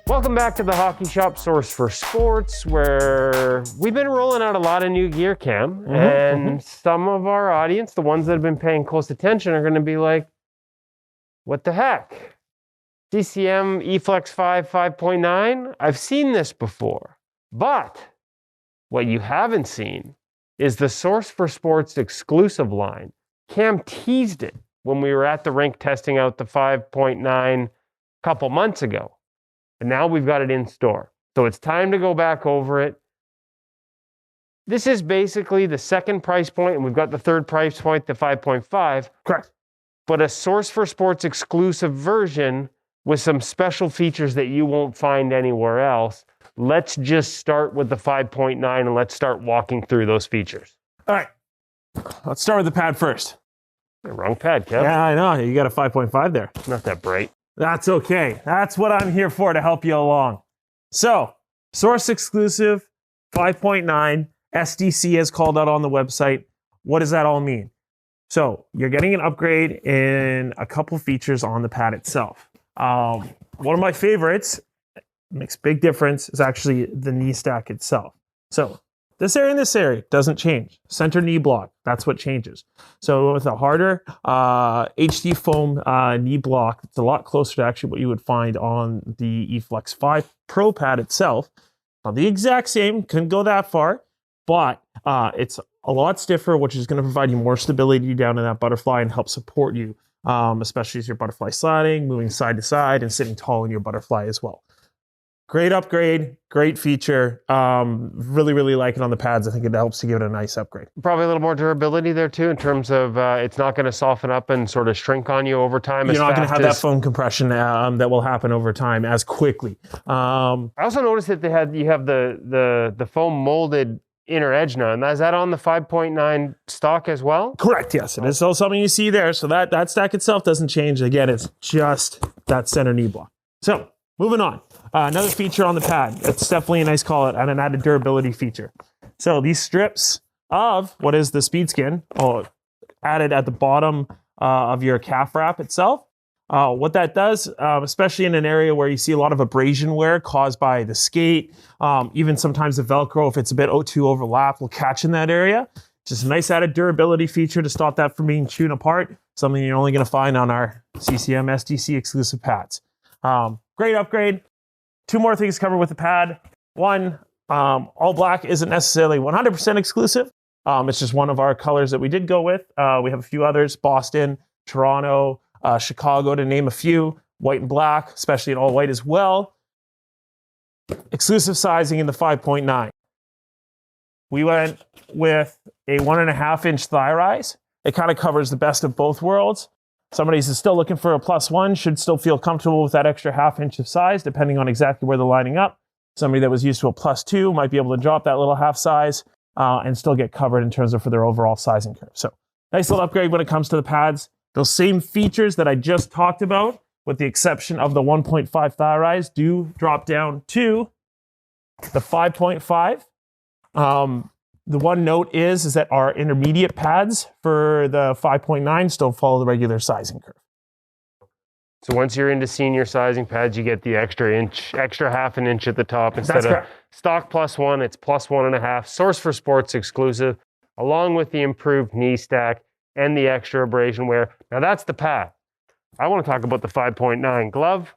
Welcome back to the Hockey Shop, source for sports, where we've been rolling out a lot of new gear, Cam. And some of our audience, the ones that have been paying close attention, are going to be like, what the heck? CCM EFlex 5 5.9? I've seen this before. But what you haven't seen is the Source for Sports exclusive line. Cam teased it when we were at the rink testing out the 5.9 a couple months ago. And now we've got it in store. So it's time to go back over it. This is basically the second price point, and we've got the third price point, the 5.5. Correct. But a Source for Sports exclusive version with some special features that you won't find anywhere else. Let's just start with the 5.9 and let's start walking through those features. All right. Let's start with the pad first. Wrong pad, Kev. Yeah, I know. You got a 5.5 there. Not that bright. That's okay. That's what I'm here for, to help you along. So, Source exclusive 5.9 SDC is called out on the website. What does that all mean? So, you're getting an upgrade in a couple features on the pad itself. One of my favorites, makes big difference, is actually the knee stack itself. So, this area and this area doesn't change. Center knee block, that's what changes. So with a harder HD foam knee block, it's a lot closer to actually what you would find on the EFlex 5 Pro pad itself. Not the exact same, couldn't go that far, but it's a lot stiffer, which is going to provide you more stability down in that butterfly and help support you, especially as your butterfly sliding, moving side to side, and sitting tall in your butterfly as well. Great upgrade, great feature. Really, really like it on the pads. I think it helps to give it a nice upgrade. Probably a little more durability there too, in terms of it's not going to soften up and sort of shrink on you over time. You're not going to have that foam compression that will happen over time as quickly. I also noticed that you have the foam molded inner edge now, and is that on the 5.9 stock as well? Correct, yes. It is still something you see there. So that stack itself doesn't change. Again, it's just that center knee block. So moving on. Another feature on the pad. It's definitely a nice call out and an added durability feature. So these strips of what is the speed skin added at the bottom of your calf wrap itself. What that does, especially in an area where you see a lot of abrasion wear caused by the skate, even sometimes the Velcro, if it's a bit O2 overlap, will catch in that area. Just a nice added durability feature to stop that from being chewed apart. Something you're only going to find on our CCM SDC exclusive pads. Great upgrade. Two more things covered with the pad. One, all black isn't necessarily 100% exclusive. It's just one of our colors that we did go with. We have a few others, Boston, Toronto, Chicago, to name a few. White and black, especially in all white as well. Exclusive sizing in the 5.9. We went with a 1.5-inch thigh rise. It kind of covers the best of both worlds. Somebody who's still looking for a +1 should still feel comfortable with that extra 1/2 inch of size, depending on exactly where they're lining up. Somebody that was used to a +2 might be able to drop that little half size and still get covered in terms of for their overall sizing curve. So nice little upgrade when it comes to the pads. Those same features that I just talked about, with the exception of the 1.5 thigh rise, do drop down to the 5.5. The one note is that our intermediate pads for the 5.9 still follow the regular sizing curve. So once you're into senior sizing pads, you get the extra 1/2 inch at the top instead of stock +1. It's +1.5. Source for Sports exclusive, along with the improved knee stack and the extra abrasion wear. Now that's the pad. I want to talk about the 5.9 glove.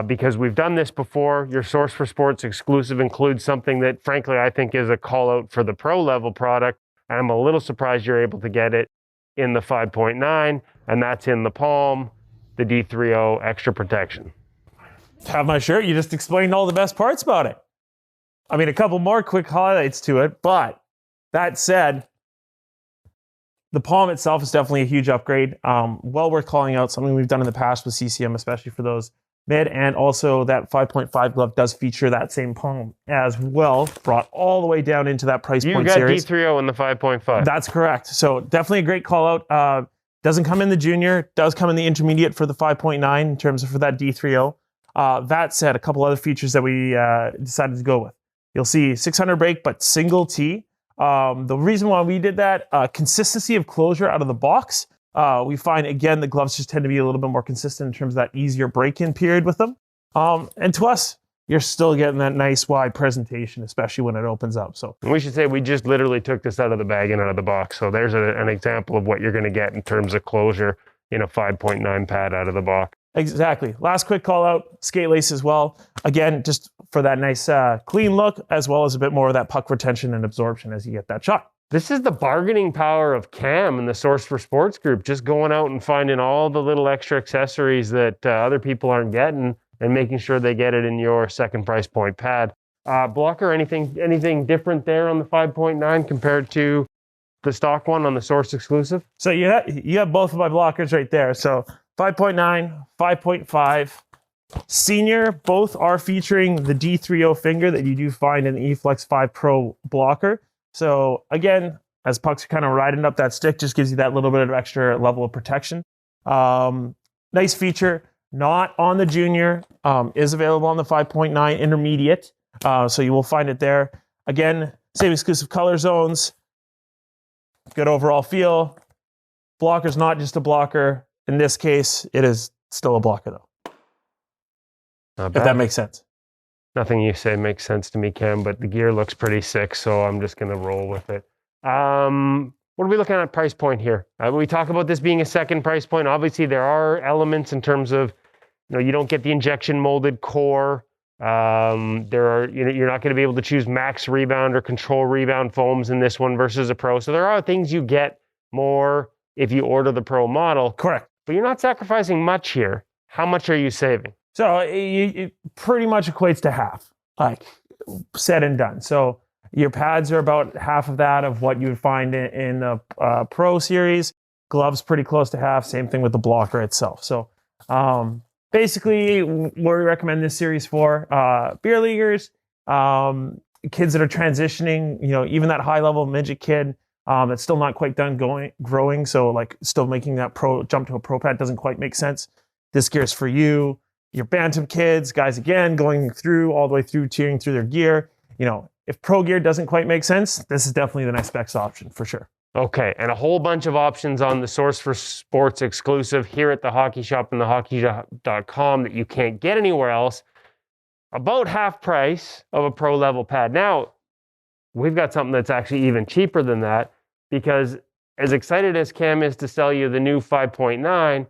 Because we've done this before. Your Source for Sports exclusive includes something that, frankly, I think is a call out for the pro level product. And I'm a little surprised you're able to get it in the 5.9, and that's in the palm, the D30 extra protection. Have my shirt. You just explained all the best parts about it. I mean, a couple more quick highlights to it, but that said, the palm itself is definitely a huge upgrade. Well worth calling out, something we've done in the past with CCM, especially for those mid, and also that 5.5 glove does feature that same palm as well, brought all the way down into that price point series. You got D30 in the 5.5. That's correct. So definitely a great call out. Doesn't come in the junior, does come in the intermediate for the 5.9 in terms of for that D30. That said, a couple other features that we decided to go with. You'll see 600 break, but single T. The reason why we did that, consistency of closure out of the box. We find, again, the gloves just tend to be a little bit more consistent in terms of that easier break-in period with them. And to us, you're still getting that nice wide presentation, especially when it opens up. So we should say we just literally took this out of the bag and out of the box. So there's an example of what you're going to get in terms of closure in a 5.9 pad out of the box. Exactly. Last quick call out, skate lace as well. Again, just for that nice clean look, as well as a bit more of that puck retention and absorption as you get that shot. This is the bargaining power of Cam and the Source for Sports group, just going out and finding all the little extra accessories that other people aren't getting and making sure they get it in your second price point pad. Blocker, anything different there on the 5.9 compared to the stock one on the Source exclusive? So you have both of my blockers right there. So 5.9, 5.5. Senior, both are featuring the D30 finger that you do find in the eFlex 5 Pro blocker. So again, as pucks are kind of riding up that stick, just gives you that little bit of extra level of protection. Nice feature, not on the junior, is available on the 5.9 intermediate. So you will find it there. Again, same exclusive color zones, good overall feel. Blocker's not just a blocker. In this case, it is still a blocker though. If that makes sense. Nothing you say makes sense to me, Cam, but the gear looks pretty sick, so I'm just going to roll with it. What are we looking at price point here? We talk about this being a second price point. Obviously, there are elements in terms of, you don't get the injection molded core. You're not going to be able to choose max rebound or control rebound foams in this one versus a Pro. So there are things you get more if you order the Pro model. Correct. But you're not sacrificing much here. How much are you saving? So it pretty much equates to half, like said and done. So your pads are about half of that of what you would find in the Pro series. Gloves pretty close to half. Same thing with the blocker itself. So basically, what we recommend this series for beer leaguers, kids that are transitioning. Even that high level midget kid that's still not quite done growing. So like still making that pro jump to a Pro pad doesn't quite make sense. This gear is for you. Your bantam kids, guys, again, going through all the way through tearing through their gear. If Pro gear doesn't quite make sense, this is definitely the next best option for sure. Okay, and a whole bunch of options on the Source for Sports exclusive here at the Hockey Shop and thehockeyshop.com that you can't get anywhere else. About half price of a Pro level pad. Now, we've got something that's actually even cheaper than that, because as excited as Cam is to sell you the new 5.9,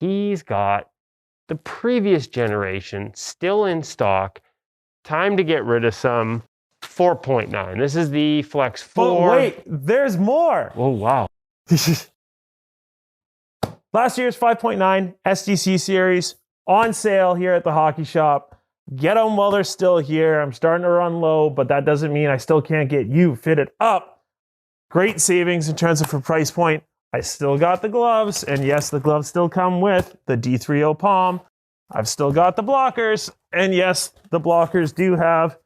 he's got the previous generation still in stock. Time to get rid of some 4.9. This is the Flex 4. Oh, wait, there's more. Oh, wow. Last year's 5.9 SDC series on sale here at the Hockey Shop. Get them while they're still here. I'm starting to run low, but that doesn't mean I still can't get you fitted up. Great savings in terms of for price point. I still got the gloves, and yes, the gloves still come with the D30 palm. I've still got the blockers, and yes, the blockers do have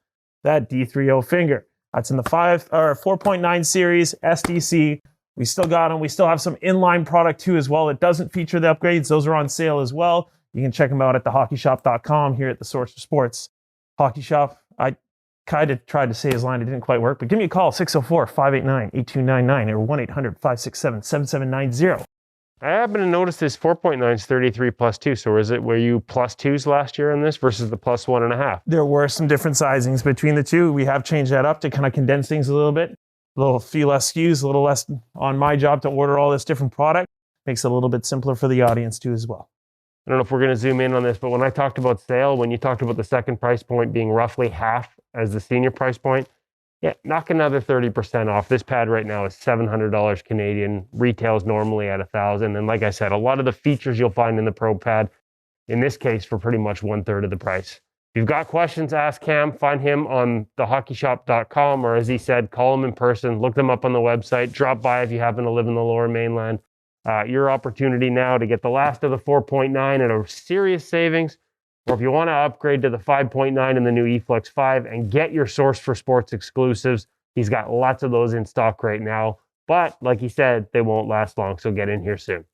that D30 finger. That's in the 4.9 series SDC. We still got them. We still have some inline product too as well. It doesn't feature the upgrades. Those are on sale as well. You can check them out at thehockeyshop.com here at the Source for Sports Hockey Shop. I kind of tried to say his line. It didn't quite work, but give me a call, 604-589-8299 or 1-800-567-7790. I happen to notice this 4.9 is 33 plus 2. So were you plus 2s last year on this versus the plus 1.5? There were some different sizings between the two. We have changed that up to kind of condense things a little bit. A few less SKUs, a little less on my job to order all this different product. Makes it a little bit simpler for the audience too as well. I don't know if we're going to zoom in on this, but when I talked about sale, when you talked about the second price point being roughly half as the senior price point, yeah, knock another 30% off. This pad right now is $700 Canadian. Retails normally at $1,000. And like I said, a lot of the features you'll find in the Pro pad, in this case, for pretty much 1/3 of the price. If you've got questions, ask Cam. Find him on thehockeyshop.com, or as he said, call him in person. Look them up on the website. Drop by if you happen to live in the Lower Mainland. Your opportunity now to get the last of the 4.9 at a serious savings. Or if you want to upgrade to the 5.9 and the new eFlex 5 and get your Source for Sports exclusives, he's got lots of those in stock right now. But like he said, they won't last long, so get in here soon.